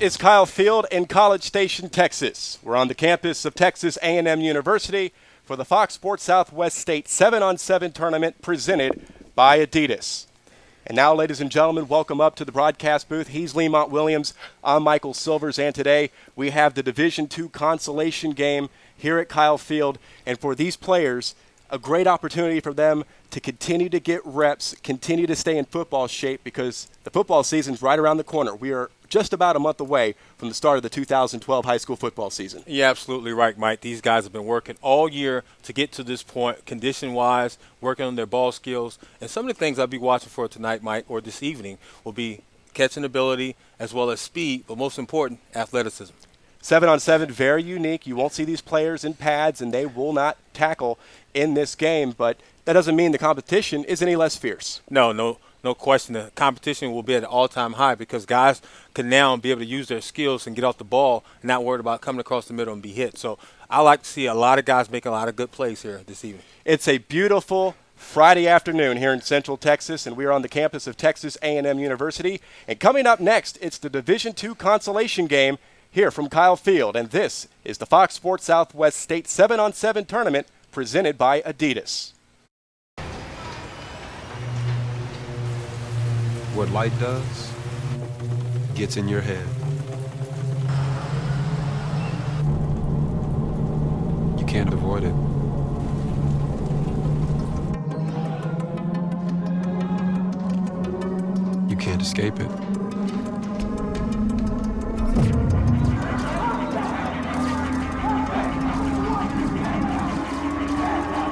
is Kyle Field in College Station, Texas. We're on the campus of Texas A&M University for the Fox Sports Southwest State 7-on-7 tournament presented by Adidas. And now, ladies and gentlemen, welcome up to the broadcast booth. He's Lemont Williams. I'm Michael Silvers, and today we have the Division II consolation game here at Kyle Field. And for these players, a great opportunity for them to continue to get reps, continue to stay in football shape, because the football season's right around the corner. We are just about a month away from the start of the 2012 high school football season. You're absolutely right, Mike. These guys have been working all year to get to this point, condition-wise, working on their ball skills. And some of the things I'll be watching for tonight, Mike, or this evening, will be catching ability as well as speed, but most important, athleticism. 7-on-7, very unique. You won't see these players in pads, and they will not tackle in this game, but that doesn't mean the competition is any less fierce. No question. The competition will be at an all-time high because guys can now be able to use their skills and get off the ball and not worried about coming across the middle and be hit. So I like to see a lot of guys making a lot of good plays here this evening. It's a beautiful Friday afternoon here in Central Texas, and we are on the campus of Texas A&M University. And coming up next, it's the Division II consolation game here from Kyle Field. And this is the Fox Sports Southwest State 7-on-7 tournament presented by Adidas. What light does gets in your head. You can't avoid it. You can't escape it.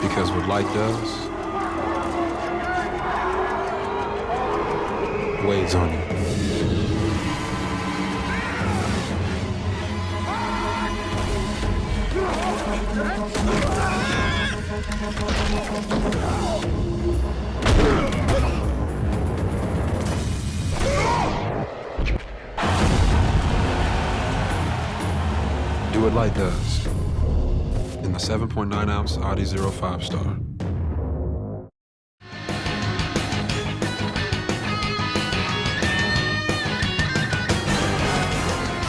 Because what light does weighs on you. Do what light does in the 7.9-ounce Audi 05 Star.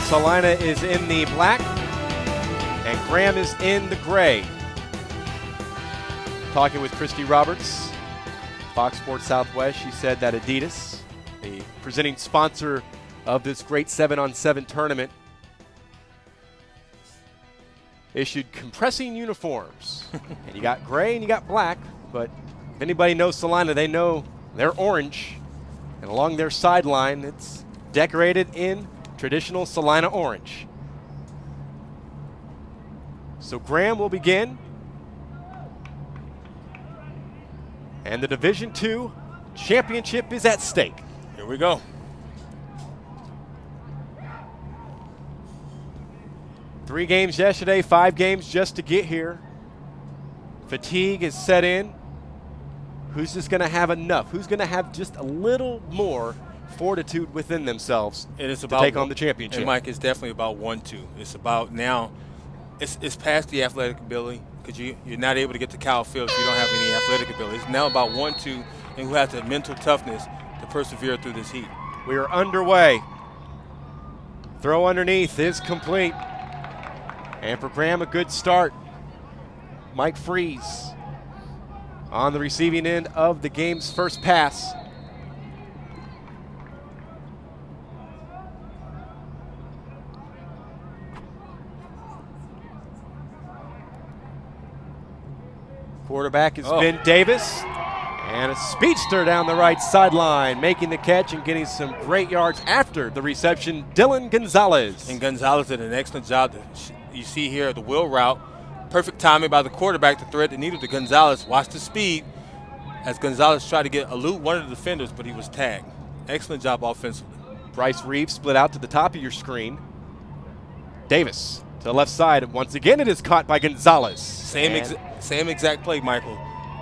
Celina is in the black, and Graham is in the gray. Talking with Christy Roberts, Fox Sports Southwest, she said that Adidas, the presenting sponsor of this great 7-on-7 tournament, issued compressing uniforms. And you got gray and you got black, but if anybody knows Celina, they know they're orange. And along their sideline, it's decorated in traditional Celina orange. So Graham will begin. And the Division II championship is at stake. Here we go. 3 games yesterday, 5 games just to get here. Fatigue is set in. Who's just going to have enough? Who's going to have just a little more fortitude within themselves to take on the championship? And Mike, it's definitely about 1-2. It's about now, it's past the athletic ability because you're not able to get to Kyle Field if you don't have any athletic ability. It's now about 1-2 and who has the mental toughness to persevere through this heat. We are underway. Throw underneath is complete. And for Graham, a good start. Mike Freeze on the receiving end of the game's first pass. Quarterback is Ben Davis, and a speedster down the right sideline, making the catch and getting some great yards after the reception, Dylan Gonzalez. And Gonzalez did an excellent job. You see here the wheel route, perfect timing by the quarterback to thread the needle to Gonzalez. Watch the speed as Gonzalez tried to elude one of the defenders, but he was tagged. Excellent job offensively. Bryce Reeves split out to the top of your screen. Davis to the left side. Once again, it is caught by Gonzalez. Same exact play, Michael.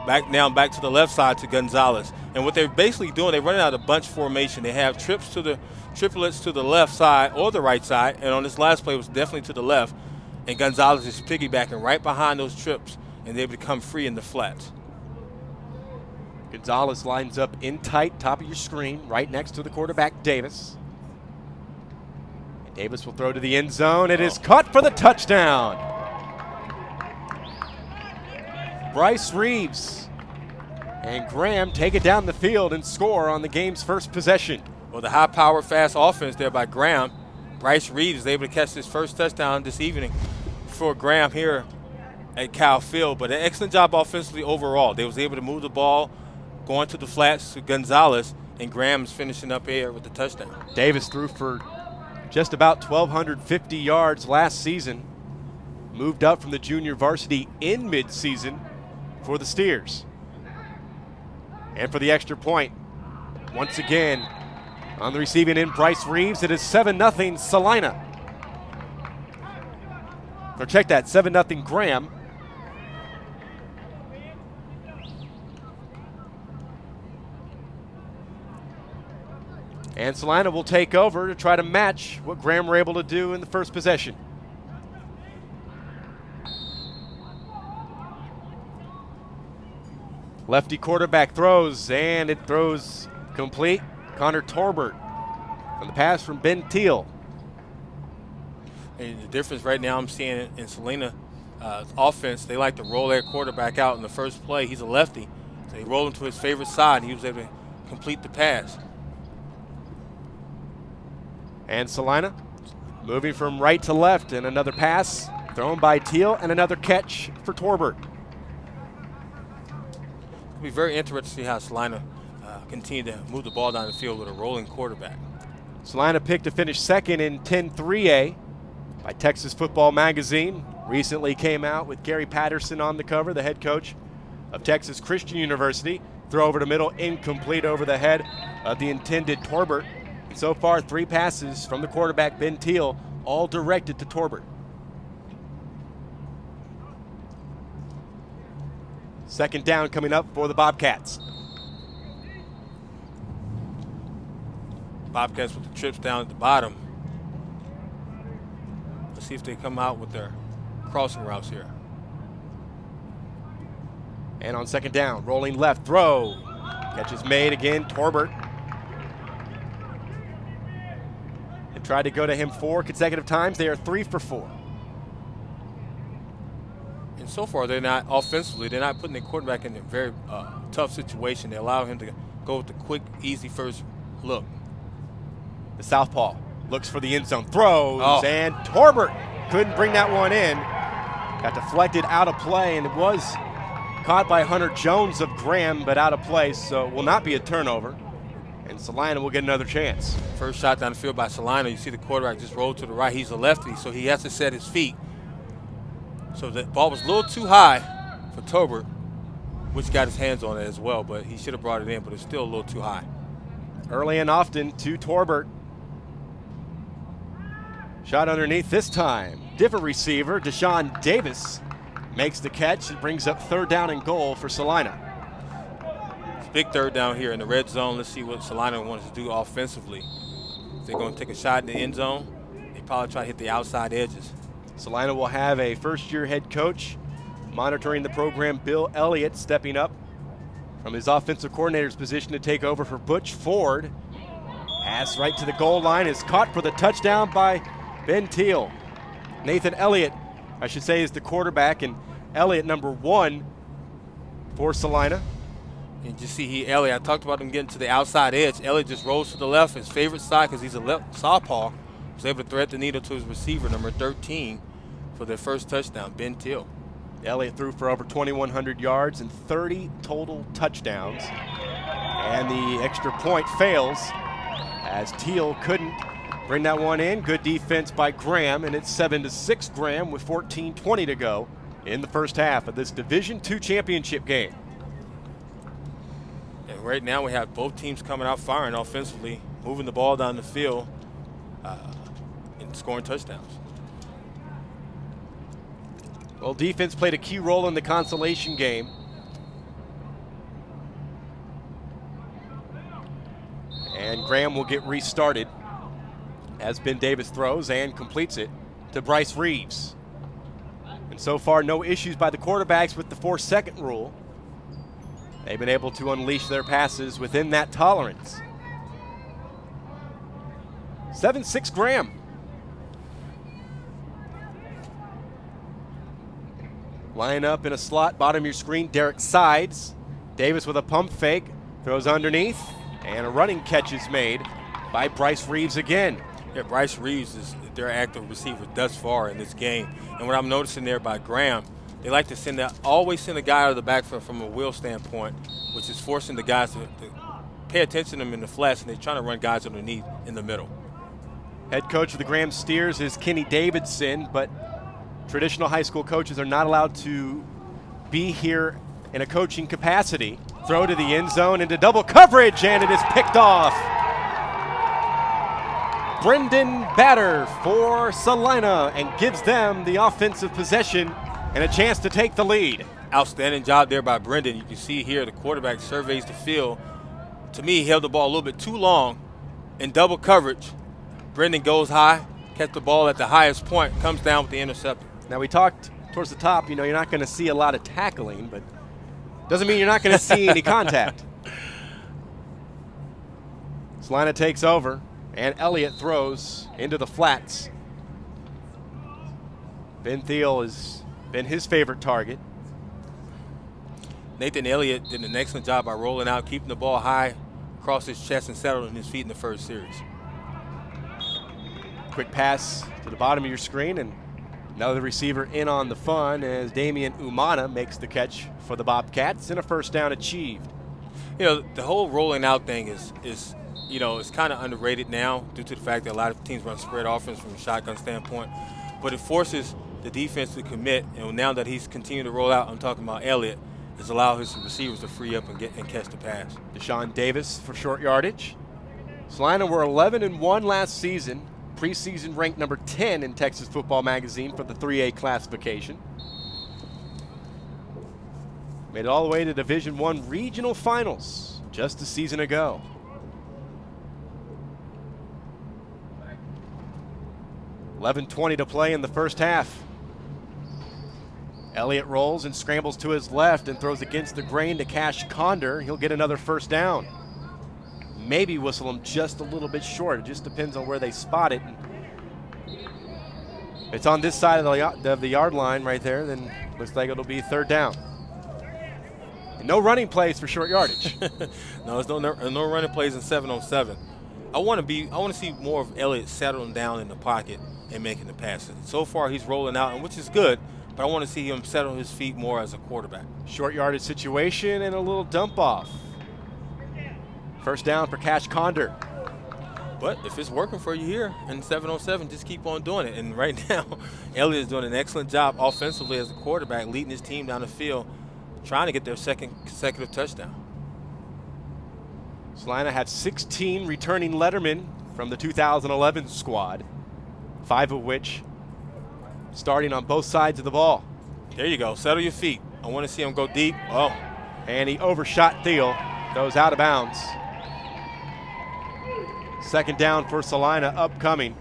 Back to the left side to Gonzalez. And what they're basically doing, they're running out of bunch formation. They have triplets to the left side or the right side. And on this last play, it was definitely to the left. And Gonzalez is piggybacking right behind those trips, and they become free in the flats. Gonzalez lines up in tight, top of your screen, right next to the quarterback, Davis. Davis will throw to the end zone. It is caught for the touchdown. Bryce Reeves and Graham take it down the field and score on the game's first possession. Well, the high-powered, fast offense there by Graham. Bryce Reeves is able to catch his first touchdown this evening for Graham here at Cal Field. But an excellent job offensively overall. They was able to move the ball, going to the flats to Gonzalez, and Graham's finishing up here with the touchdown. Davis threw for just about 1,250 yards last season. Moved up from the junior varsity in midseason for the Steers. And for the extra point, once again, on the receiving end, Bryce Reeves. It is 7-0 Celina. Or check that, 7-0 Graham. And Celina will take over to try to match what Graham were able to do in the first possession. Lefty quarterback throws, and it throws complete. Connor Torbert on the pass from Ben Teal. And the difference right now I'm seeing in Celina offense, they like to roll their quarterback out in the first play. He's a lefty, so they roll him to his favorite side, and he was able to complete the pass. And Celina moving from right to left, and another pass thrown by Teal, and another catch for Torbert. It'll be very interesting to see how Celina continue to move the ball down the field with a rolling quarterback. Celina picked to finish second in 10-3A by Texas Football Magazine. Recently came out with Gary Patterson on the cover, the head coach of Texas Christian University. Throw over the middle, incomplete over the head of the intended Torbert. And so far, 3 passes from the quarterback, Ben Teal, all directed to Torbert. Second down coming up for the Bobcats. Bobcats with the trips down at the bottom. Let's see if they come out with their crossing routes here. And on second down, rolling left, throw. Catch is made again, Torbert. They tried to go to him 4 consecutive times. They are 3 for 4. And so far, they're not offensively, they're not putting their quarterback in a very tough situation. They allow him to go with the quick, easy first look. The southpaw looks for the end zone, throws, and Torbert couldn't bring that one in. Got deflected out of play, and it was caught by Hunter Jones of Graham, but out of play, so it will not be a turnover. And Celina will get another chance. First shot down the field by Celina. You see the quarterback just roll to the right. He's a lefty, so he has to set his feet. So the ball was a little too high for Torbert, which got his hands on it as well, but he should have brought it in, but it's still a little too high. Early and often to Torbert. Shot underneath this time. Different receiver, Deshaun Davis, makes the catch and brings up third down and goal for Celina. It's a big third down here in the red zone. Let's see what Celina wants to do offensively. If they're going to take a shot in the end zone, they probably try to hit the outside edges. Celina will have a first-year head coach monitoring the program, Bill Elliott, stepping up from his offensive coordinator's position to take over for Butch Ford. Pass right to the goal line is caught for the touchdown by Ben Teal. Nathan Elliott, I should say, is the quarterback, and Elliott number 1 for Celina. And you see Elliott, I talked about him getting to the outside edge. Elliott just rolls to the left, his favorite side, because he's a left southpaw. Was able to thread the needle to his receiver, number 13, for their first touchdown, Ben Teal. Elliott threw for over 2,100 yards and 30 total touchdowns. And the extra point fails as Teal couldn't bring that one in. Good defense by Graham, and it's 7-6 Graham with 14:20 to go in the first half of this Division II championship game. And right now we have both teams coming out firing offensively, moving the ball down the field and scoring touchdowns. Well, defense played a key role in the consolation game. And Graham will get restarted as Ben Davis throws and completes it to Bryce Reeves. And so far, no issues by the quarterbacks with the 4-second rule. They've been able to unleash their passes within that tolerance. 7-6 Graham. line up in a slot, bottom of your screen, Derek Sides. Davis with a pump fake, throws underneath, and a running catch is made by Bryce Reeves again. Yeah, Bryce Reeves is their active receiver thus far in this game. And what I'm noticing there by Graham, they like to always send a guy out of the backfield from a wheel standpoint, which is forcing the guys to pay attention to them in the flats, and they're trying to run guys underneath in the middle. Head coach of the Graham Steers is Kenny Davidson, but traditional high school coaches are not allowed to be here in a coaching capacity. Throw to the end zone into double coverage, and it is picked off. Brendan Batter for Celina, and gives them the offensive possession and a chance to take the lead. Outstanding job there by Brendan. You can see here the quarterback surveys the field. To me, he held the ball a little bit too long in double coverage. Brendan goes high, catch the ball at the highest point, comes down with the interception. Now, we talked towards the top, you're not going to see a lot of tackling, but doesn't mean you're not going to see any contact. Celina takes over, and Elliott throws into the flats. Ben Thiel has been his favorite target. Nathan Elliott did an excellent job by rolling out, keeping the ball high across his chest and settling his feet in the first series. Quick pass to the bottom of your screen, and another receiver in on the fun as Damian Umana makes the catch for the Bobcats, and a first down achieved. The whole rolling out thing is it's kind of underrated now due to the fact that a lot of teams run spread offense from a shotgun standpoint, but it forces the defense to commit. And now that he's continued to roll out, I'm talking about Elliott, has allowed his receivers to free up and catch the pass. Deshaun Davis for short yardage. Celina were 11-1 last season, preseason ranked number 10 in Texas Football Magazine for the 3A classification. Made it all the way to Division I regional finals just a season ago. $11:20 to play in the first half. Elliott rolls and scrambles to his left and throws against the grain to Cash Condor. He'll get another first down. Maybe whistle him just a little bit short. It just depends on where they spot it. It's on this side of the yard line right there, then looks like it'll be third down. And no running plays for short yardage. No, there's no running plays in 7-on-7. I want to see more of Elliott settling down in the pocket and making the passes. So far, he's rolling out, and which is good, but I want to see him settle his feet more as a quarterback. Short yardage situation and a little dump off. First down for Cash Condor. But if it's working for you here in 7-on-7, just keep on doing it. And right now, Elliott is doing an excellent job offensively as a quarterback, leading his team down the field, trying to get their second consecutive touchdown. Celina have 16 returning lettermen from the 2011 squad, 5 of which starting on both sides of the ball. There you go. Settle your feet. I want to see him go deep. Oh. And he overshot Thiel. Goes out of bounds. Second down for Celina upcoming.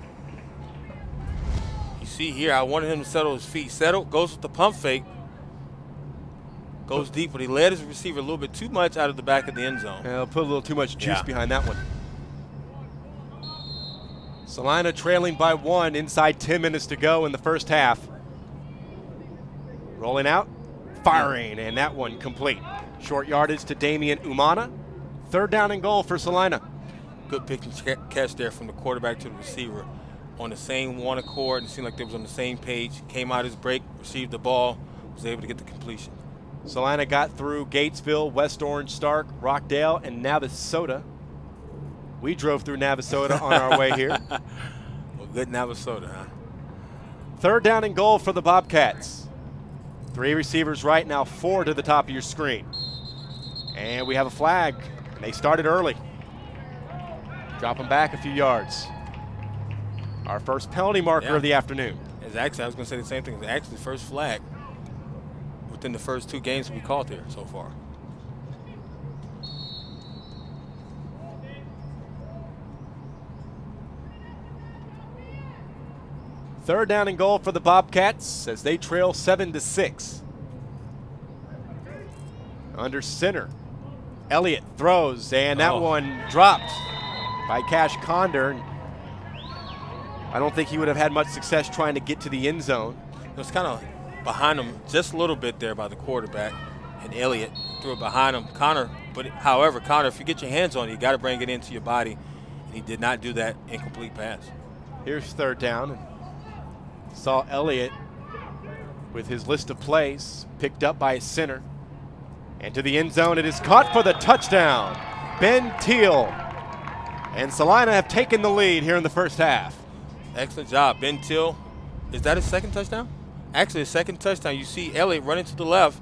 You see here, I wanted him to settle his feet. Settle, goes with the pump fake. Goes deep, but he led his receiver a little bit too much out of the back of the end zone. He'll put a little too much juice behind that one. Celina trailing by 1, inside 10 minutes to go in the first half. Rolling out, firing, and that one complete. Short yardage to Damian Umana. Third down and goal for Celina. Good pick and catch there from the quarterback to the receiver on the same one accord. It seemed like they was on the same page. Came out his break, received the ball, was able to get the completion. Celina got through Gatesville, West Orange, Stark, Rockdale, and Navasota. We drove through Navasota on our way here. Well, good Navasota, huh? Third down and goal for the Bobcats. 3 receivers right now, 4 to the top of your screen. And we have a flag, and they started early. Drop them back a few yards. Our first penalty marker of the afternoon. It's actually, I was going to say the same thing. It's actually the first flag within the first 2 games we called here so far. Third down and goal for the Bobcats as they trail 7-6. Under center, Elliott throws, and that one dropped by Cash Condor. I don't think he would have had much success trying to get to the end zone. It's kind of behind him just a little bit there by the quarterback, and Elliott threw it behind him. Connor, however, Connor, if you get your hands on it, you got to bring it into your body, and he did not do that. Incomplete pass. Here's third down. And saw Elliott with his list of plays picked up by his center. And to the end zone, it is caught for the touchdown. Ben Teal and Celina have taken the lead here in the first half. Excellent job. Ben Teal, is that his second touchdown? Actually, his second touchdown. You see Elliott running to the left,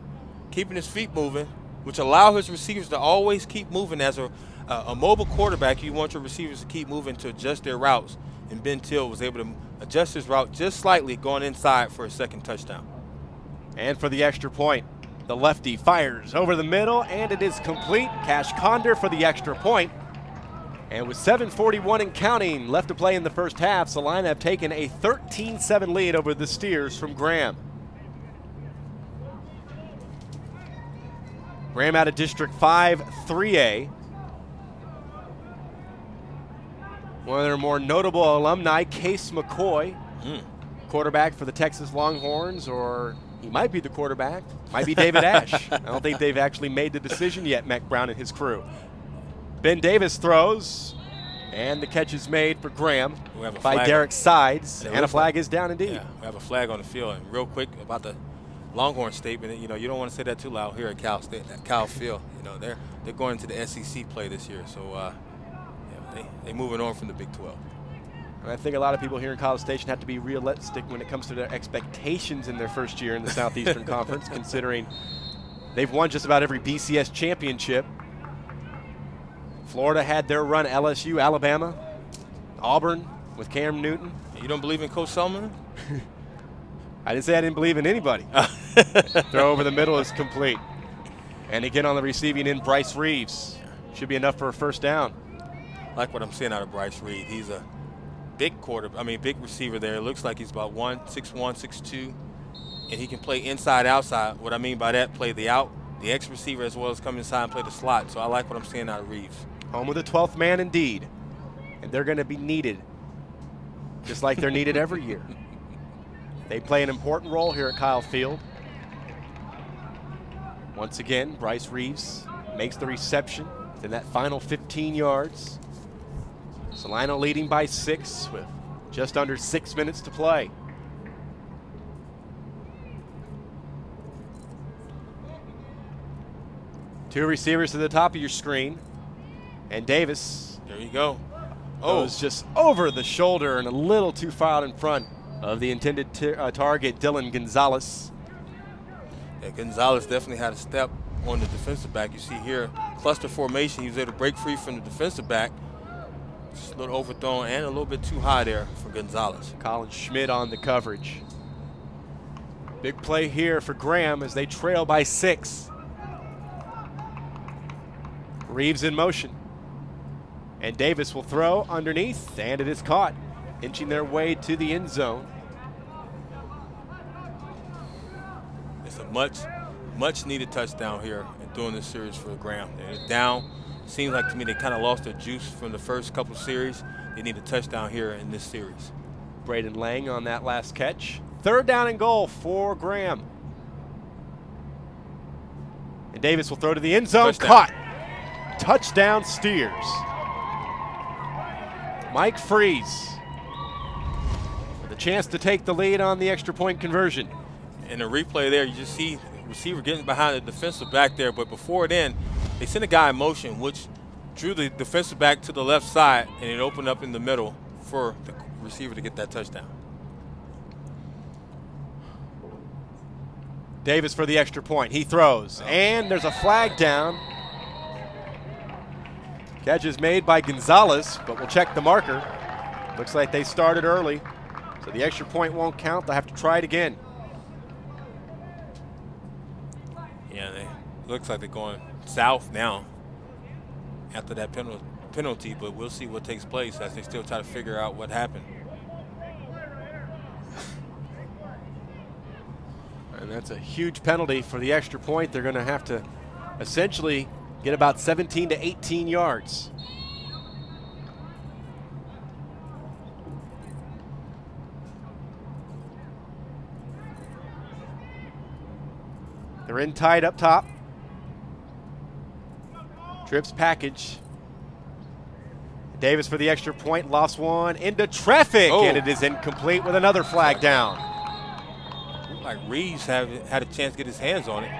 keeping his feet moving, which allow his receivers to always keep moving. As a mobile quarterback, you want your receivers to keep moving to adjust their routes. And Ben Teal was able to adjust his route just slightly, going inside for a second touchdown. And for the extra point, the lefty fires over the middle, and it is complete. Cash Conder for the extra point. And with 7:41 and counting left to play in the first half, Celina have taken a 13-7 lead over the Steers from Graham. Graham out of District 5 3A. One of their more notable alumni, Case McCoy, quarterback for the Texas Longhorns, or he might be the quarterback. Might be David Ash. I don't think they've actually made the decision yet, Mac Brown and his crew. Ben Davis throws, and the catch is made for Graham by Derek Sides, and a flag is down indeed. Yeah, we have a flag on the field. And real quick about the Longhorn statement, you don't want to say that too loud here at Cal Field. They're going into the SEC play this year, so they're moving on from the Big 12. And I think a lot of people here in College Station have to be realistic when it comes to their expectations in their first year in the Southeastern Conference, considering they've won just about every BCS championship. Florida had their run, LSU, Alabama, Auburn with Cam Newton. You don't believe in Coach Selman? I didn't say I didn't believe in anybody. Throw over the middle is complete. And again on the receiving end, Bryce Reeves. Should be enough for a first down. I like what I'm seeing out of Bryce Reeves. He's a big big receiver there. It looks like he's about 6'1", 6'2", and he can play inside, outside. What I mean by that, play the X receiver as well as come inside and play the slot. So I like what I'm seeing out of Reeves. Home of the 12th man indeed. And they're going to be needed, just like they're needed every year. They play an important role here at Kyle Field. Once again, Bryce Reeves makes the reception in that final 15 yards. Celina leading by 6 with just under 6 minutes to play. Two receivers to the top of your screen. And Davis. There you go. Goes just over the shoulder and a little too far out in front of the intended target, Dylan Gonzalez. Yeah, Gonzalez definitely had a step on the defensive back. You see here, cluster formation. He was able to break free from the defensive back. Just a little overthrown and a little bit too high there for Gonzalez. Colin Schmidt on the coverage. Big play here for Graham as they trail by 6. Reeves in motion. And Davis will throw underneath, and it is caught, inching their way to the end zone. It's a much needed touchdown here during this series for Graham. They're down. Seems like to me they kind of lost their juice from the first couple series. They need a touchdown here in this series. Braden Lang on that last catch. Third down and goal for Graham. And Davis will throw to the end zone. Touchdown. Caught. Touchdown Steers. Mike Freeze with a chance to take the lead on the extra point conversion. In the replay there, you just see the receiver getting behind the defensive back there, but before then, they sent a guy in motion, which drew the defensive back to the left side, and it opened up in the middle for the receiver to get that touchdown. Davis for the extra point. He throws, and there's a flag down. Catch is made by Gonzalez, but we'll check the marker. Looks like they started early, so the extra point won't count. They'll have to try it again. Yeah, looks like they're going south now after that penalty, but we'll see what takes place as they still try to figure out what happened. And that's a huge penalty for the extra point. They're going to have to essentially get about 17 to 18 yards. They're in tight up top. Trips package. Davis for the extra point, lost one into traffic, and it is incomplete with another flag down. Looked like Reeves had a chance to get his hands on it.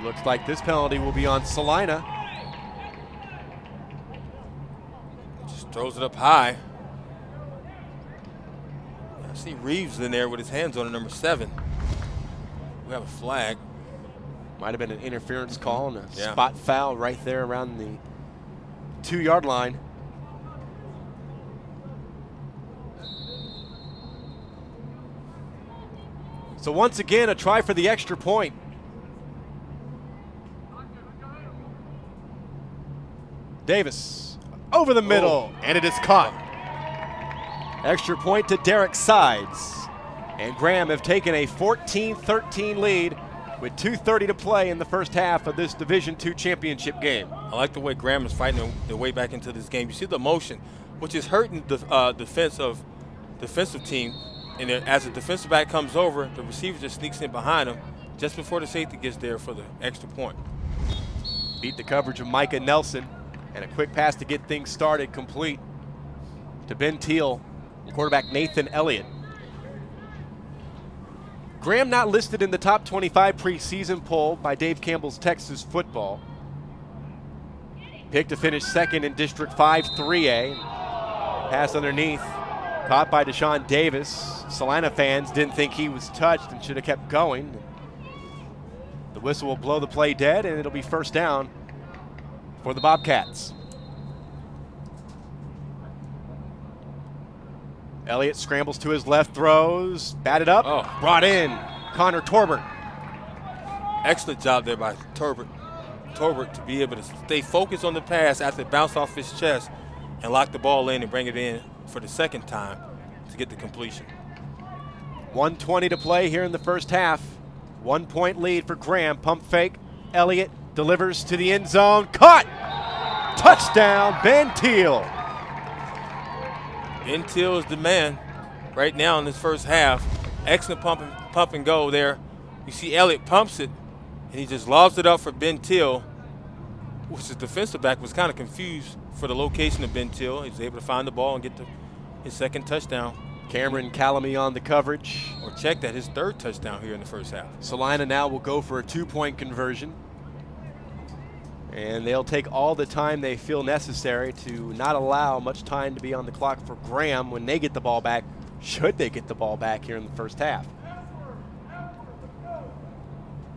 Looks like this penalty will be on Celina. Just throws it up high. I see Reeves in there with his hands on it, number 7. We have a flag. Might have been an interference call and a spot foul right there around the 2-yard line. So once again, a try for the extra point. Davis over the middle, and it is caught. Extra point to Derek Sides. And Graham have taken a 14-13 lead with 2:30 to play in the first half of this Division II championship game. I like the way Graham is fighting their way back into this game. You see the motion, which is hurting the defensive team. And as the defensive back comes over, the receiver just sneaks in behind him just before the safety gets there for the extra point. Beat the coverage of Micah Nelson, and a quick pass to get things started complete to Ben Teal, quarterback Nathan Elliott. Graham not listed in the top 25 preseason poll by Dave Campbell's Texas Football. Picked to finish second in District 5 3A. Pass underneath. Caught by Deshaun Davis. Celina fans didn't think he was touched and should have kept going. The whistle will blow the play dead, and it'll be first down for the Bobcats. Elliott scrambles to his left, throws, batted up, brought in. Connor Torbert. Excellent job there by Torbert to be able to stay focused on the pass after it bounced off his chest and lock the ball in and bring it in for the second time to get the completion. 1:20 to play here in the first half. 1 point lead for Graham. Pump fake. Elliott delivers to the end zone. Caught! Touchdown, Ben Teal. Ben Teal is the man right now in this first half. Excellent pump and go there. You see Elliott pumps it, and he just lobs it up for Ben Teal, which the defensive back was kind of confused for the location of Ben Teal. He was able to find the ball and get his second touchdown. Cameron Calamy on the coverage. Or check that, his third touchdown here in the first half. Celina now will go for a 2-point conversion. And they'll take all the time they feel necessary to not allow much time to be on the clock for Graham when they get the ball back, should they get the ball back here in the first half.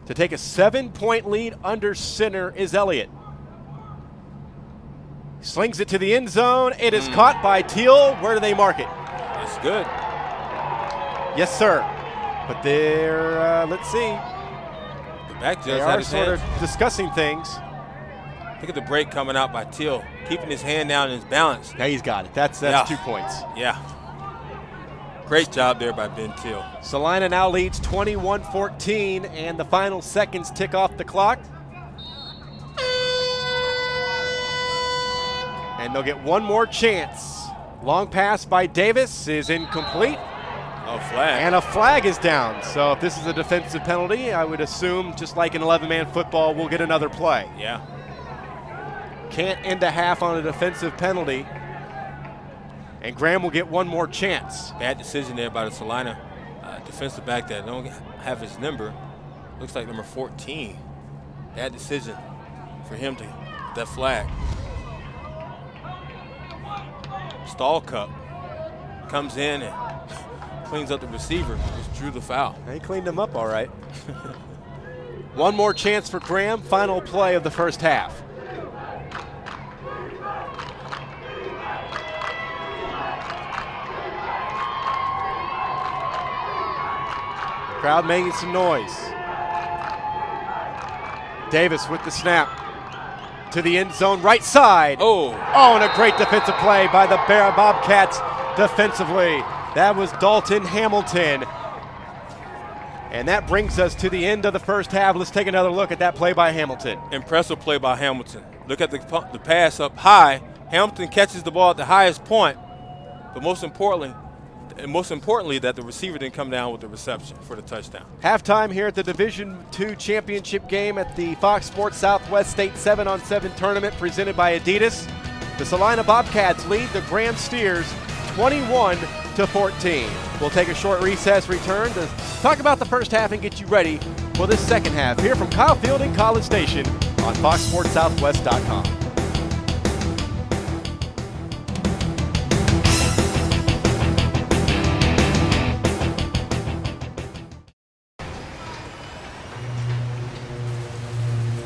To take a 7-point lead under center is Elliott. Slings it to the end zone. It is caught by Teal. Where do they mark it? It's good. Yes, sir. But they're, let's see. The back just they had are his sort hands. of discussing things. Look at the break coming out by Teal, keeping his hand down and his balance. Yeah, he's got it. That's 2 points. Yeah. Great job there by Ben Teal. Celina now leads 21-14, and the final seconds tick off the clock. And they'll get one more chance. Long pass by Davis is incomplete. A flag. And a flag is down. So if this is a defensive penalty, I would assume, just like in 11-man football, we'll get another play. Yeah. Can't end a half on a defensive penalty. And Graham will get one more chance. Bad decision there by the Celina defensive back that don't have his number. Looks like number 14. Bad decision for him to get that flag. Stall Cup comes in and cleans up the receiver, just drew the foul. He cleaned him up all right. One more chance for Graham. Final play of the first half. Crowd making some noise. Davis with the snap to the end zone, right side. And a great defensive play by the Bobcats defensively. That was Dalton Hamilton. And that brings us to the end of the first half. Let's take another look at that play by Hamilton. Impressive play by Hamilton. Look at the pass up high. Hamilton catches the ball at the highest point, but most importantly, and most importantly, that the receiver didn't come down with the reception for the touchdown. Halftime here at the Division II championship game at the Fox Sports Southwest State 7-on-7 tournament presented by Adidas. The Celina Bobcats lead the Graham Steers 21-14. We'll take a short recess, return to talk about the first half and get you ready for this second half here from Kyle Field and College Station on FoxSportsSouthwest.com.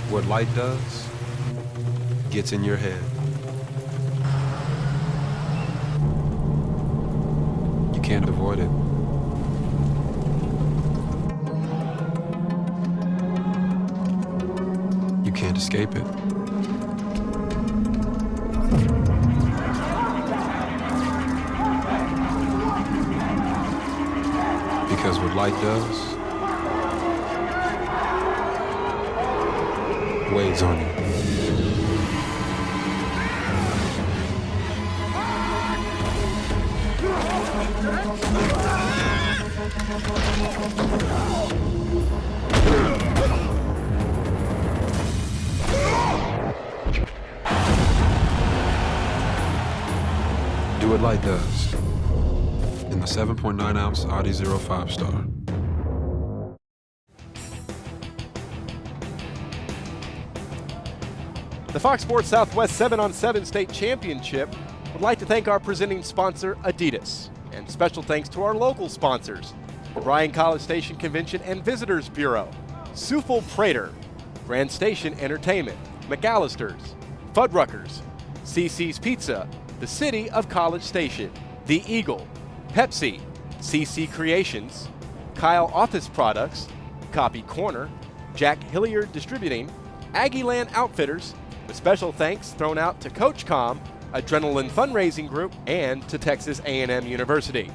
What light does gets in your head. You can't avoid it. You can't escape it. Because what light does weighs on you. Do what light does in the 7.9-ounce Audi 05 Star. The Fox Sports Southwest 7-on-7 State Championship would like to thank our presenting sponsor, Adidas. And special thanks to our local sponsors, Bryan College Station Convention and Visitors Bureau, Sufel Prater, Grand Station Entertainment, McAllister's, Fuddruckers, CC's Pizza, the City of College Station, The Eagle, Pepsi, CC Creations, Kyle Office Products, Copy Corner, Jack Hilliard Distributing, Aggieland Outfitters, with special thanks thrown out to CoachCom, Adrenaline Fundraising Group, and to Texas A&M University.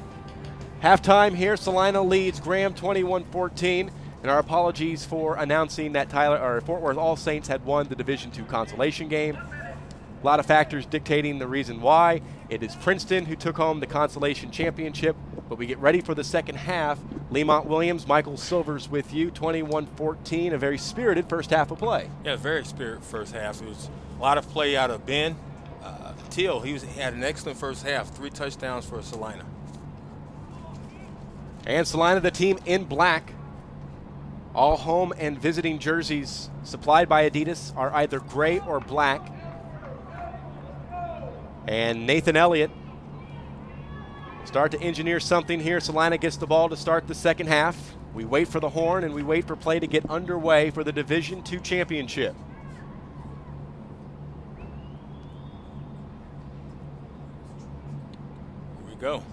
Halftime here, Celina leads Graham 21-14, and our apologies for announcing that Fort Worth All Saints had won the Division II consolation game. A lot of factors dictating the reason why. It is Princeton who took home the consolation championship, but we get ready for the second half. Lemont Williams, Michael Silvers with you, 21-14, a very spirited first half of play. Yeah, very spirited first half. It was a lot of play out of Ben. Teal, he had an excellent first half, 3 touchdowns for Celina. And Celina, the team in black. All home and visiting jerseys supplied by Adidas are either gray or black. And Nathan Elliott start to engineer something here. Celina gets the ball to start the second half. We wait for the horn and we wait for play to get underway for the Division II championship. Here we go.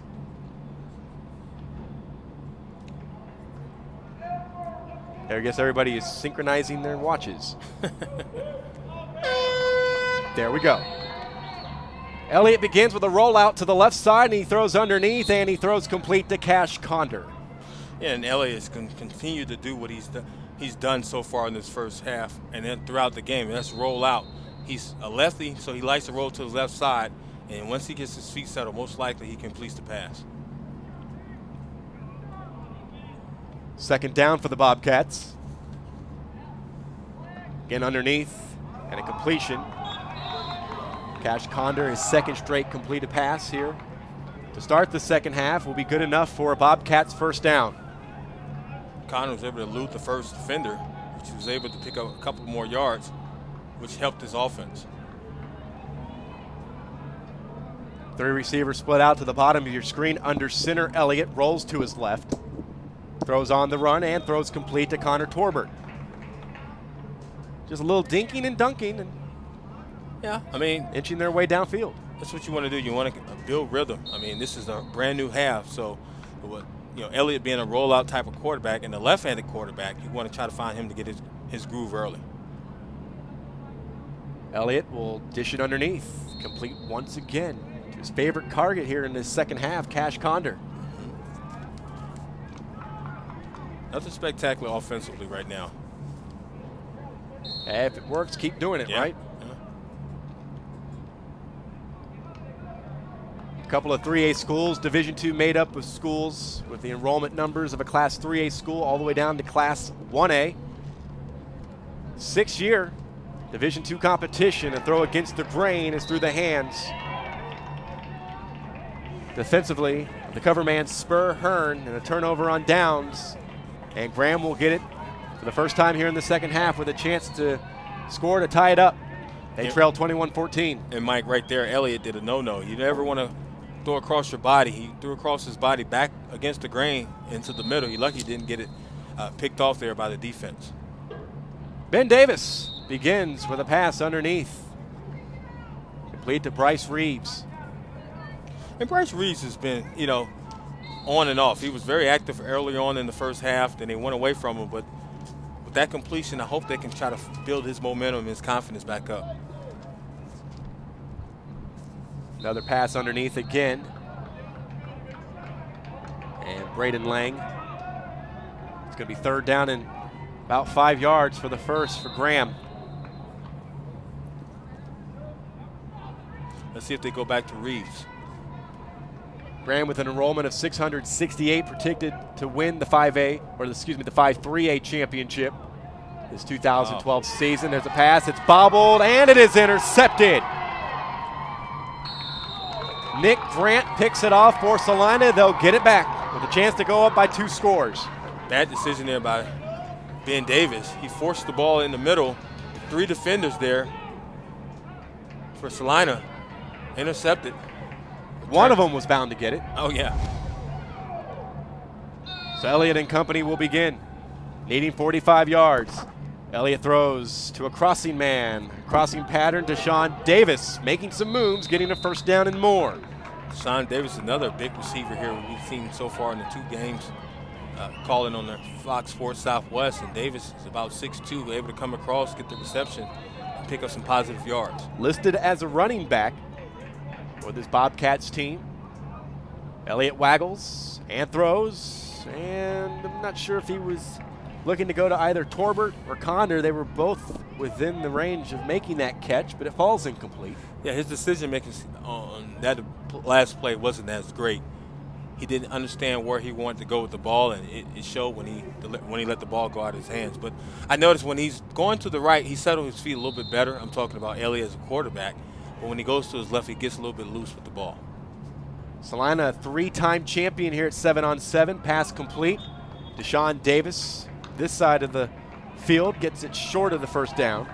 There, I guess everybody is synchronizing their watches. There we go. Elliott begins with a rollout to the left side, and he throws underneath, and he throws complete to Cash Conder. Yeah, and Elliott's continue to do what he's done so far in this first half, and then throughout the game. And that's roll out. He's a lefty, so he likes to roll to his left side, and once he gets his feet settled, most likely he completes the pass. Second down for the Bobcats. Again underneath, and a completion. Cash Conder, his second straight completed pass here to start the second half, will be good enough for a Bobcats first down. Conder was able to elude the first defender, which he was able to pick up a couple more yards, which helped his offense. 3 receivers split out to the bottom of your screen. Under center, Elliott rolls to his left, throws on the run, and throws complete to Connor Torbert. Just a little dinking and dunking and Yeah, I mean, inching their way downfield. That's what you want to do. You want to build rhythm. I mean, this is a brand new half, so Elliott being a rollout type of quarterback and a left-handed quarterback, you want to try to find him to get his groove early. Elliott will dish it underneath, complete once again to his favorite target here in this second half, Cash Conder. Nothing spectacular offensively right now. Hey, if it works, keep doing it, right? Yeah. couple of 3A schools, Division II made up of schools with the enrollment numbers of a Class 3A school all the way down to Class 1A. 6-year Division II competition, and throw against the grain is through the hands. Defensively, the cover man Spur Hearn, and a turnover on downs. And Graham will get it for the first time here in the second half with a chance to score to tie it up. They trail 21-14. And Mike, right there, Elliott did a no-no. You never want to throw across your body. He threw across his body back against the grain into the middle. You're lucky he didn't get it picked off there by the defense. Ben Davis begins with a pass underneath. Complete to Bryce Reeves. And Bryce Reeves has been, on and off. He was very active early on in the first half, then they went away from him. But with that completion, I hope they can try to build his momentum and his confidence back up. Another pass underneath again. And Braden Lang. It's going to be third down and about 5 yards for the first for Graham. Let's see if they go back to Reeves. Graham with an enrollment of 668 predicted to win the 5A, or the 5-3A championship this 2012 season. There's a pass, it's bobbled, and it is intercepted. Nick Grant picks it off for Celina. They'll get it back with a chance to go up by 2 scores. Bad decision there by Ben Davis. He forced the ball in the middle. 3 defenders there for Celina. Intercepted. One of them was bound to get it. Oh, yeah. So Elliott and company will begin, needing 45 yards. Elliott throws to a crossing man. Crossing pattern to Sean Davis, making some moves, getting a first down and more. Sean Davis, another big receiver here we've seen so far in the 2 games, calling on the Fox Sports Southwest. And Davis is about 6'2", able to come across, get the reception, and pick up some positive yards. Listed as a running back for this Bobcats team. Elliott waggles and throws, and I'm not sure if he was looking to go to either Torbert or Condor. They were both within the range of making that catch, but it falls incomplete. Yeah, his decision-making on that last play wasn't as great. He didn't understand where he wanted to go with the ball, and it showed when he let the ball go out of his hands. But I noticed when he's going to the right, he settled his feet a little bit better. I'm talking about Elliott as a quarterback. But when he goes to his left, he gets a little bit loose with the ball. Celina, a 3-time champion here at 7-on-7. Pass complete. Deshaun Davis, this side of the field, gets it short of the first down.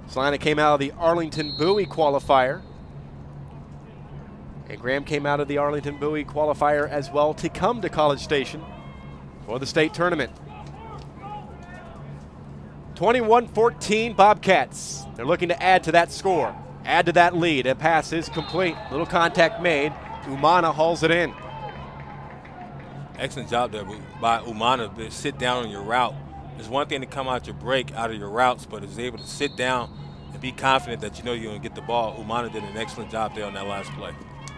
Celina came out of the Arlington Bowie qualifier. And Graham came out of the Arlington Bowie qualifier as well to come to College Station for the state tournament. 21-14 Bobcats. They're looking to add to that score, add to that lead. A pass is complete. Little contact made. Umana hauls it in. Excellent job there by Umana to sit down on your route. It's one thing to come out your break, out of your routes, but is able to sit down and be confident that you know you're going to get the ball. Umana did an excellent job there on that last play.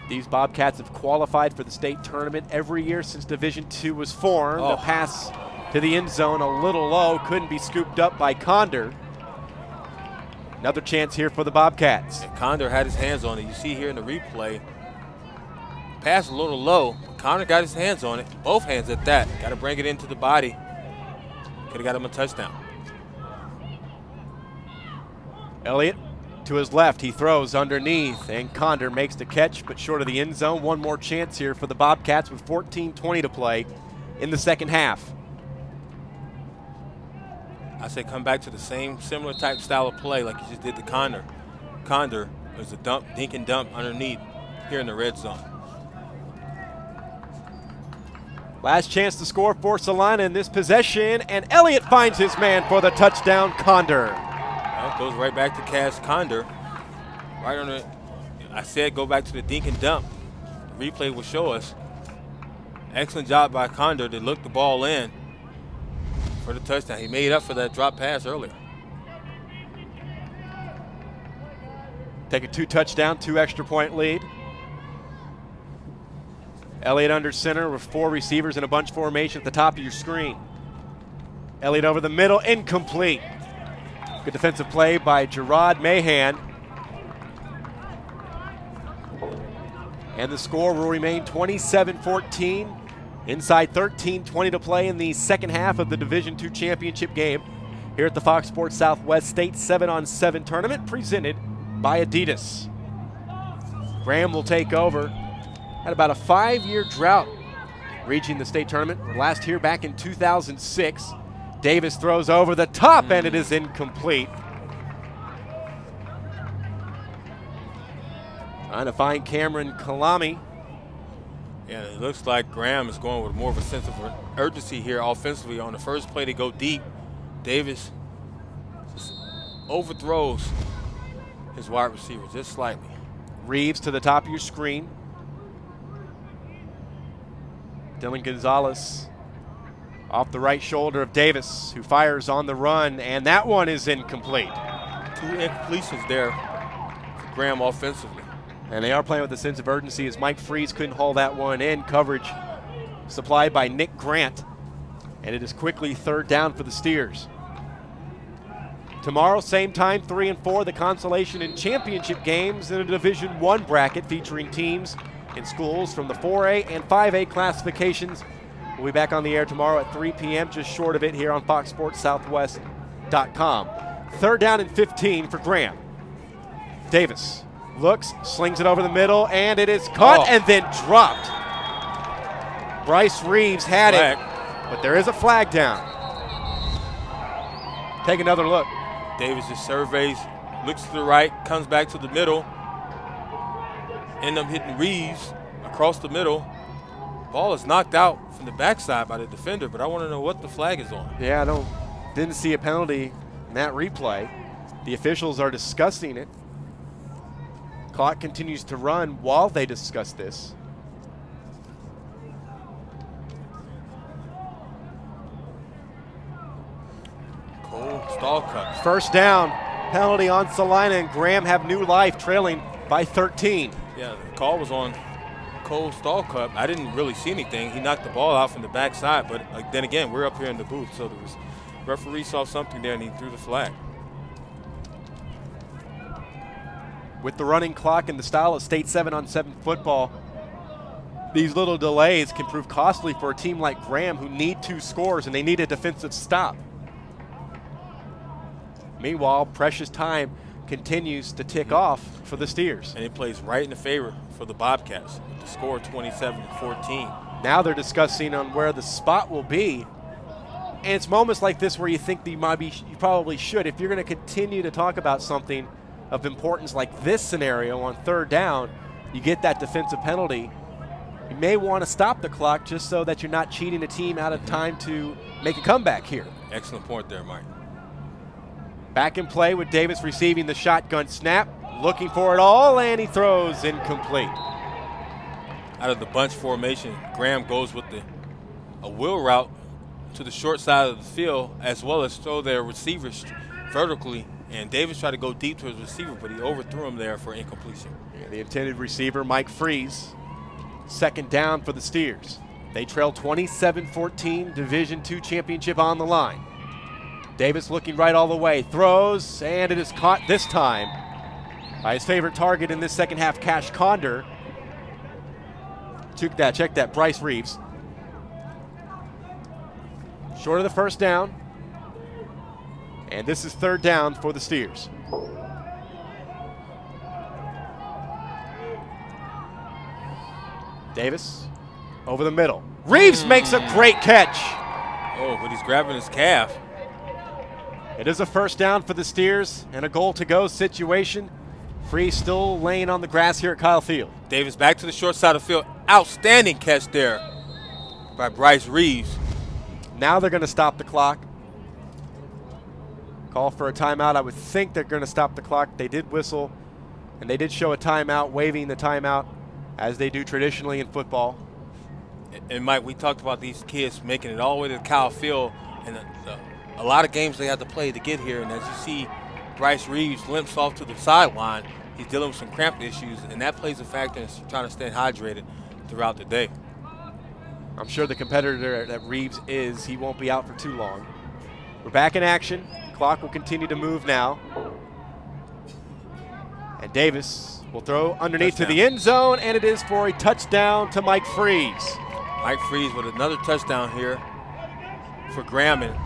These Bobcats have qualified for the state tournament every year since Division II was formed. A pass to the end zone, a little low, couldn't be scooped up by Condor. Another chance here for the Bobcats. And Condor had his hands on it. You see here in the replay, pass a little low. Condor got his hands on it, both hands at that. Got to bring it into the body. Could have got him a touchdown. Elliott to his left, he throws underneath, and Condor makes the catch, but short of the end zone. One more chance here for the Bobcats with 14:20 to play in the second half. I say come back to the similar type style of play like you just did to Condor. Condor was a dink and dump underneath here in the red zone. Last chance to score for Celina in this possession, and Elliott finds his man for the touchdown, Condor. Well, goes right back to Cass Condor. Right on the, I said go back to the dink and dump. The replay will show us. Excellent job by Condor to look the ball in for the touchdown. He made up for that drop pass earlier. Take a 2-touchdown, 2 extra point lead. Elliott under center with 4 receivers in a bunch formation at the top of your screen. Elliott over the middle, incomplete. Good defensive play by Gerard Mahan. And the score will remain 27-14. Inside 13:20 to play in the second half of the Division II championship game here at the Fox Sports Southwest State 7-on-7 tournament presented by Adidas. Graham will take over. Had about a 5-year drought reaching the state tournament. Last here back in 2006. Davis throws over the top and it is incomplete. Trying to find Cameron Kalami. Yeah, it looks like Graham is going with more of a sense of urgency here offensively. On the first play, they go deep. Davis just overthrows his wide receiver just slightly. Reeves to the top of your screen. Dylan Gonzalez off the right shoulder of Davis, who fires on the run, and that one is incomplete. 2 incompletions there for Graham offensively. And they are playing with a sense of urgency as Mike Freeze couldn't haul that one in. Coverage supplied by Nick Grant. And it is quickly 3rd down for the Steers. Tomorrow, same time, 3 and 4, the consolation and championship games in a Division I bracket featuring teams in schools from the 4A and 5A classifications. We'll be back on the air tomorrow at 3 p.m., just short of it here on FoxSportsSouthwest.com. 3rd down and 15 for Graham. Davis looks, slings it over the middle, and it is caught and then dropped. Bryce Reeves had it, but there is a flag down. Take another look. Davis just surveys, looks to the right, comes back to the middle, end up hitting Reeves across the middle. Ball is knocked out from the backside by the defender, but I want to know what the flag is on. Yeah, didn't see a penalty in that replay. The officials are discussing it. Clock continues to run while they discuss this. Cole stall cut. First down, penalty on Celina, and Graham have new life, trailing by 13. Yeah, the call was on Cole stall cut. I didn't really see anything. He knocked the ball out from the backside, but then again, we're up here in the booth, so the referee saw something there and he threw the flag. With the running clock and the style of state 7-on-7 football, these little delays can prove costly for a team like Graham, who need 2 scores and they need a defensive stop. Meanwhile, precious time continues to tick off for the Steers. And it plays right in the favor for the Bobcats with the score 27-14. Now they're discussing on where the spot will be. And it's moments like this where you think that you probably should. If you're going to continue to talk about something of importance like this scenario on 3rd down, you get that defensive penalty. You may want to stop the clock just so that you're not cheating a team out of time to make a comeback here. Excellent point there, Mike. Back in play with Davis receiving the shotgun snap, looking for it all, and he throws incomplete. Out of the bunch formation, Graham goes with a wheel route to the short side of the field, as well as throw their receivers vertically. And Davis tried to go deep to his receiver, but he overthrew him there for incompletion. Yeah, the intended receiver, Mike Freeze. 2nd down for the Steers. They trail 27-14, Division II championship on the line. Davis looking right all the way, throws, and it is caught this time by his favorite target in this second half, Cash Condor. Check that, Bryce Reeves. Short of the first down. And this is 3rd down for the Steers. Davis over the middle. Reeves makes a great catch. Oh, but he's grabbing his calf. It is a 1st down for the Steers and a goal to go situation. Freeze still laying on the grass here at Kyle Field. Davis back to the short side of the field. Outstanding catch there by Bryce Reeves. Now they're going to stop the clock. Call for a timeout. I would think they're going to stop the clock. They did whistle, and they did show a timeout, waving the timeout, as they do traditionally in football. And, Mike, we talked about these kids making it all the way to Kyle Field, and a lot of games they have to play to get here. And as you see, Bryce Reeves limps off to the sideline. He's dealing with some cramp issues, and that plays a factor in trying to stay hydrated throughout the day. I'm sure the competitor that Reeves is, he won't be out for too long. We're back in action. clock will continue to move now. And Davis will throw underneath to the end zone, and it is for a touchdown to Mike Freeze. Mike Freeze with another touchdown here for Graham. And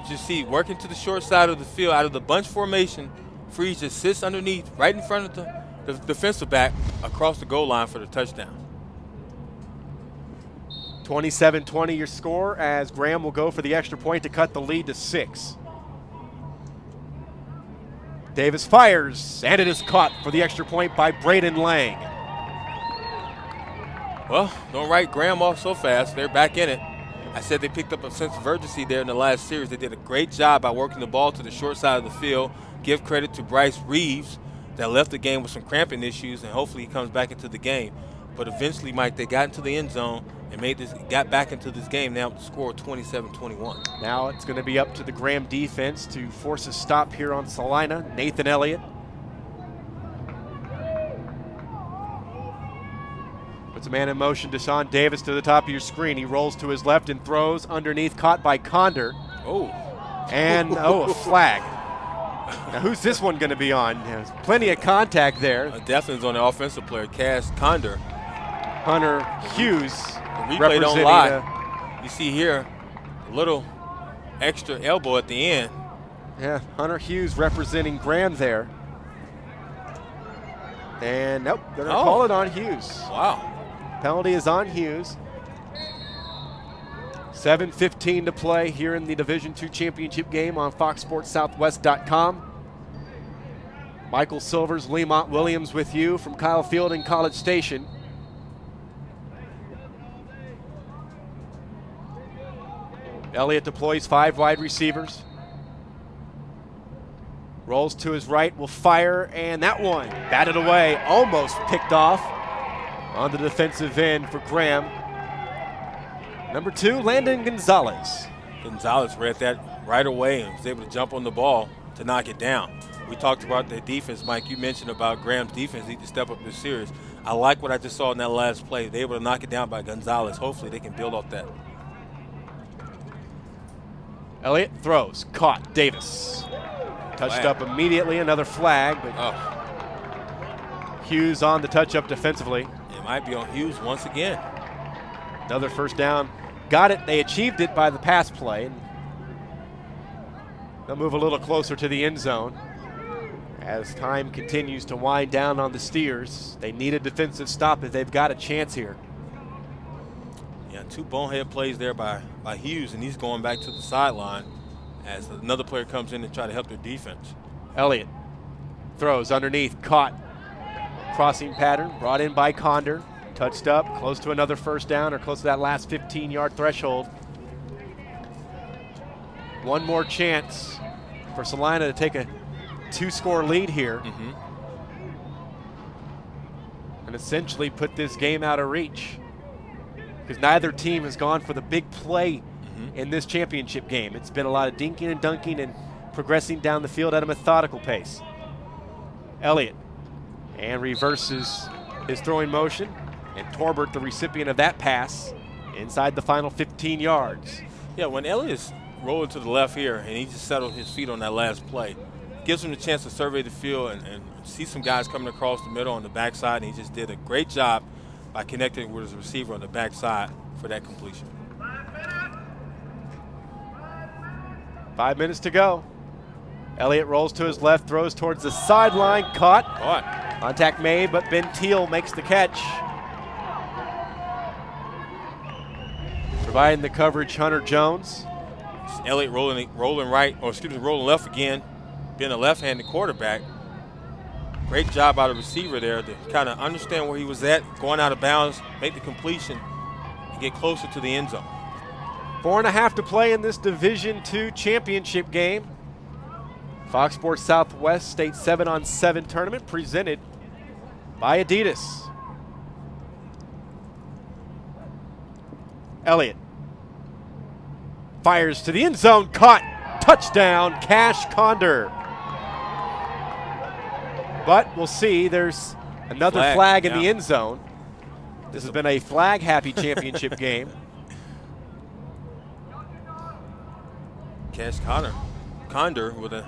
you see, working to the short side of the field out of the bunch formation, Freeze just sits underneath right in front of the defensive back across the goal line for the touchdown. 27-20 your score as Graham will go for the extra point to cut the lead to 6. Davis fires, and it is caught for the extra point by Braden Lang. Well, don't write Graham off so fast. They're back in it. I said they picked up a sense of urgency there in the last series. They did a great job by working the ball to the short side of the field. Give credit to Bryce Reeves that left the game with some cramping issues, and hopefully he comes back into the game. But eventually, Mike, they got into the end zone and got back into this game now with the score of 27-21. Now it's going to be up to the Graham defense to force a stop here on Celina. Nathan Elliott puts a man in motion. Deshaun Davis to the top of your screen. He rolls to his left and throws underneath, caught by Conder. Oh. And, a flag. Now, who's this one going to be on? There's plenty of contact there. Definitely is on the offensive player, Cass Conder. Hunter Hughes. The replay don't lie. You see here a little extra elbow at the end. Yeah, Hunter Hughes representing Graham there. And nope, they're going to call it on Hughes. Wow. Penalty is on Hughes. 7:15 to play here in the Division II championship game on FoxSportsSouthwest.com. Michael Silvers, Lemont Williams with you from Kyle Field and College Station. Elliott deploys 5 wide receivers. Rolls to his right, will fire, and that one batted away, almost picked off on the defensive end for Graham. Number 2, Landon Gonzalez. Gonzalez read that right away and was able to jump on the ball to knock it down. We talked about the defense, Mike. You mentioned about Graham's defense need to step up this series. I like what I just saw in that last play. They were able to knock it down by Gonzalez. Hopefully they can build off that. Elliott throws, caught, Davis. Touched up immediately, another flag, but Hughes on the touch up defensively. It might be on Hughes once again. Another first down. Got it, they achieved it by the pass play. They'll move a little closer to the end zone. As time continues to wind down on the Steers, they need a defensive stop if they've got a chance here. Yeah, 2 bonehead plays there by Hughes, and he's going back to the sideline as another player comes in to try to help their defense. Elliott throws underneath, caught. Crossing pattern, brought in by Conder. Touched up, close to another first down or close to that last 15-yard threshold. One more chance for Celina to take a 2-score lead here. And essentially put this game out of reach. Because neither team has gone for the big play in this championship game. It's been a lot of dinking and dunking and progressing down the field at a methodical pace. Elliott, and reverses his throwing motion, and Torbert, the recipient of that pass, inside the final 15 yards. Yeah, when Elliott's rolling to the left here, and he just settled his feet on that last play, gives him the chance to survey the field and see some guys coming across the middle on the backside, and he just did a great job by connecting with his receiver on the backside for that completion. 5 minutes to go. Elliott rolls to his left, throws towards the sideline, caught. Contact made, but Ben Teal makes the catch. Providing the coverage, Hunter Jones. Elliott rolling left again, being a left-handed quarterback. Great job by the receiver there to kind of understand where he was at, going out of bounds, make the completion, and get closer to the end zone. 4.5 to play in this Division II championship game. Fox Sports Southwest State 7-on-7 tournament presented by Adidas. Elliott fires to the end zone, caught, touchdown, Cash Conder. But we'll see, there's another flag in the end zone. This has been a flag-happy championship game. Cash Condor with a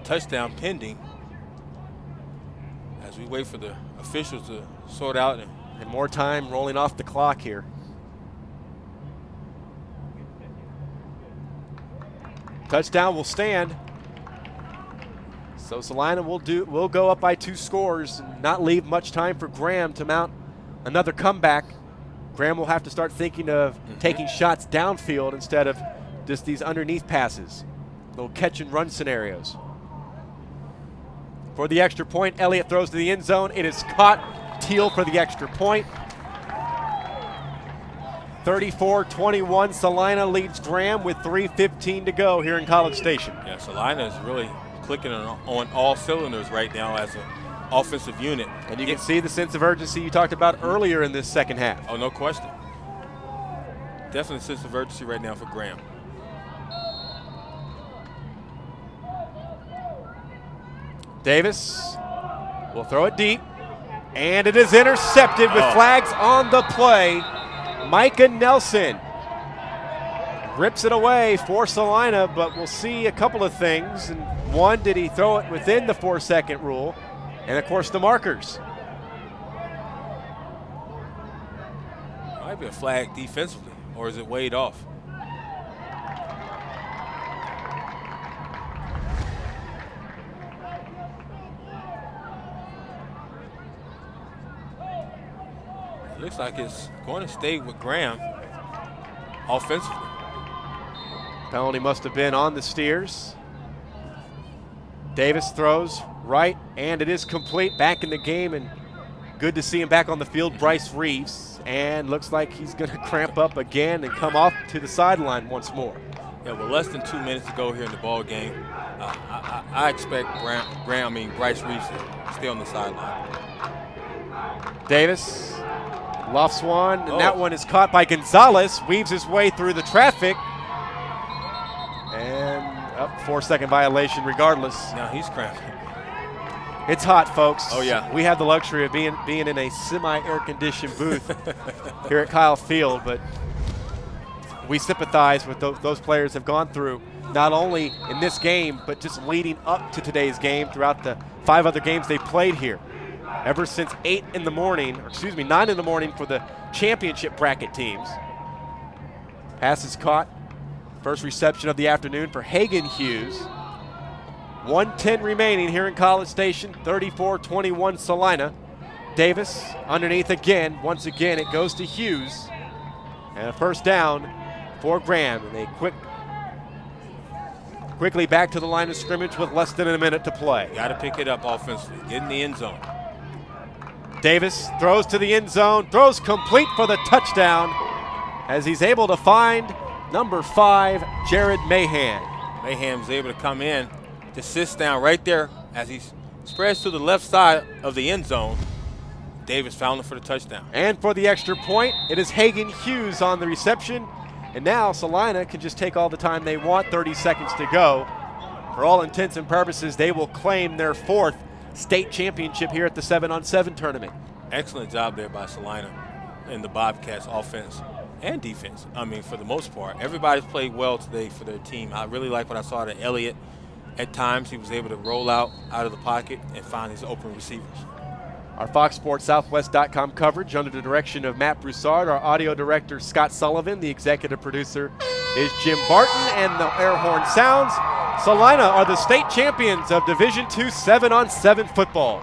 touchdown pending as we wait for the officials to sort out. And more time rolling off the clock here. Touchdown will stand. So Celina will go up by 2 scores and not leave much time for Graham to mount another comeback. Graham will have to start thinking of taking shots downfield instead of just these underneath passes, little catch and run scenarios. For the extra point, Elliott throws to the end zone. It is caught. Teal for the extra point. 34-21, Celina leads Graham with 3:15 to go here in College Station. Yeah, Celina is really clicking on all cylinders right now as an offensive unit. And you can see the sense of urgency you talked about earlier in this second half. Oh, no question. Definitely a sense of urgency right now for Graham. Davis will throw it deep, and it is intercepted with flags on the play. Micah Nelson rips it away for Celina, but we'll see a couple of things. And one, did he throw it within the 4-second rule? And of course the markers. Might be a flag defensively, or is it weighed off? It looks like it's going to stay with Graham offensively. Penalty must have been on the Steers. Davis throws right, and it is complete. Back in the game, and good to see him back on the field, Bryce Reeves. And looks like he's going to cramp up again and come off to the sideline once more. Yeah, with less than 2 minutes to go here in the ball game, I expect Bryce Reeves to stay on the sideline. Davis lofts one, and that one is caught by Gonzalez. Weaves his way through the traffic. And up 4-second violation regardless. Now he's cramping. It's hot, folks. Oh, yeah. We have the luxury of being in a semi-air-conditioned booth here at Kyle Field, but we sympathize with those players have gone through, not only in this game, but just leading up to today's game throughout the 5 other games they played here. Ever since 9 in the morning for the championship bracket teams. Pass is caught. First reception of the afternoon for Hagan Hughes. 1:10 remaining here in College Station. 34-21 Celina. Davis underneath again. Once again, it goes to Hughes. And a first down for Graham. And they quickly back to the line of scrimmage with less than a minute to play. Got to pick it up offensively. Get in the end zone. Davis throws to the end zone. Throws complete for the touchdown as he's able to find number 5, Jared Mahan. Mahan's able to come in, just sits down right there as he spreads to the left side of the end zone. Davis found him for the touchdown. And for the extra point, it is Hagan Hughes on the reception. And now Celina can just take all the time they want, 30 seconds to go. For all intents and purposes, they will claim their 4th state championship here at the 7-on-7 tournament. Excellent job there by Celina and the Bobcats offense and defense. I mean, for the most part, everybody's played well today for their team. I really like what I saw to Elliott. At times, he was able to roll out of the pocket and find his open receivers. Our Fox Sports Southwest.com coverage under the direction of Matt Broussard, our audio director Scott Sullivan, the executive producer is Jim Barton, and the air horn sounds. Celina are the state champions of Division II 7-on-7 football.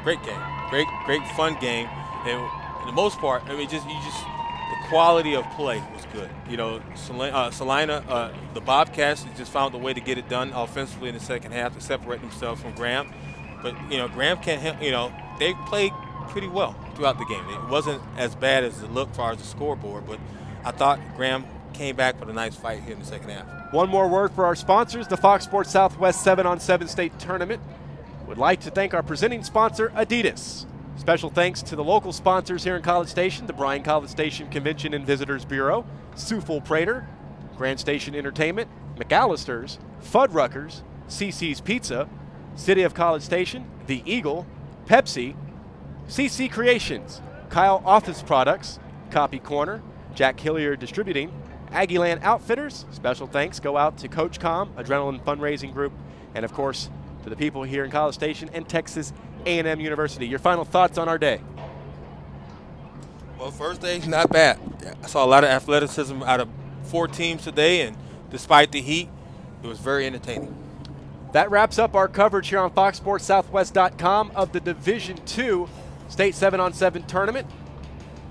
Great game, great fun game, and for the most part, I mean, the quality of play was good. You know, Celina, the Bobcats just found a way to get it done offensively in the second half to separate themselves from Graham. But, you know, Graham can't, they played pretty well throughout the game. It wasn't as bad as it looked as far as the scoreboard, but I thought Graham came back with a nice fight here in the second half. One more word for our sponsors, the Fox Sports Southwest 7-on-7 state tournament. Would like to thank our presenting sponsor, Adidas. Special thanks to the local sponsors here in College Station, the Bryan College Station Convention and Visitors Bureau, Suffolk-Prater, Grand Station Entertainment, McAllister's, Fuddruckers, CC's Pizza, City of College Station, The Eagle, Pepsi, CC Creations, Kyle Office Products, Copy Corner, Jack Hilliard Distributing, Aggieland Outfitters. Special thanks go out to Coach Com, Adrenaline Fundraising Group, and of course to the people here in College Station and Texas A&M University. Your final thoughts on our day? Well, first day's not bad. I saw a lot of athleticism out of 4 teams today, and despite the heat, it was very entertaining. That wraps up our coverage here on FoxSportsSouthwest.com of the Division II State 7-on-7 tournament.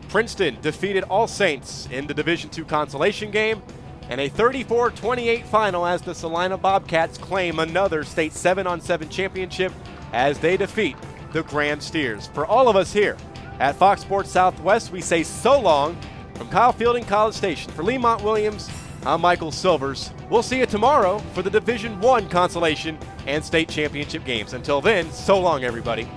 Princeton defeated All Saints in the Division II consolation game, and a 34-28 final as the Celina Bobcats claim another State 7-on-7 championship as they defeat the Grand Steers. For all of us here at Fox Sports Southwest, we say so long from Kyle Fielding College Station. For Lemont Williams, I'm Michael Silvers. We'll see you tomorrow for the Division I consolation and state championship games. Until then, so long, everybody.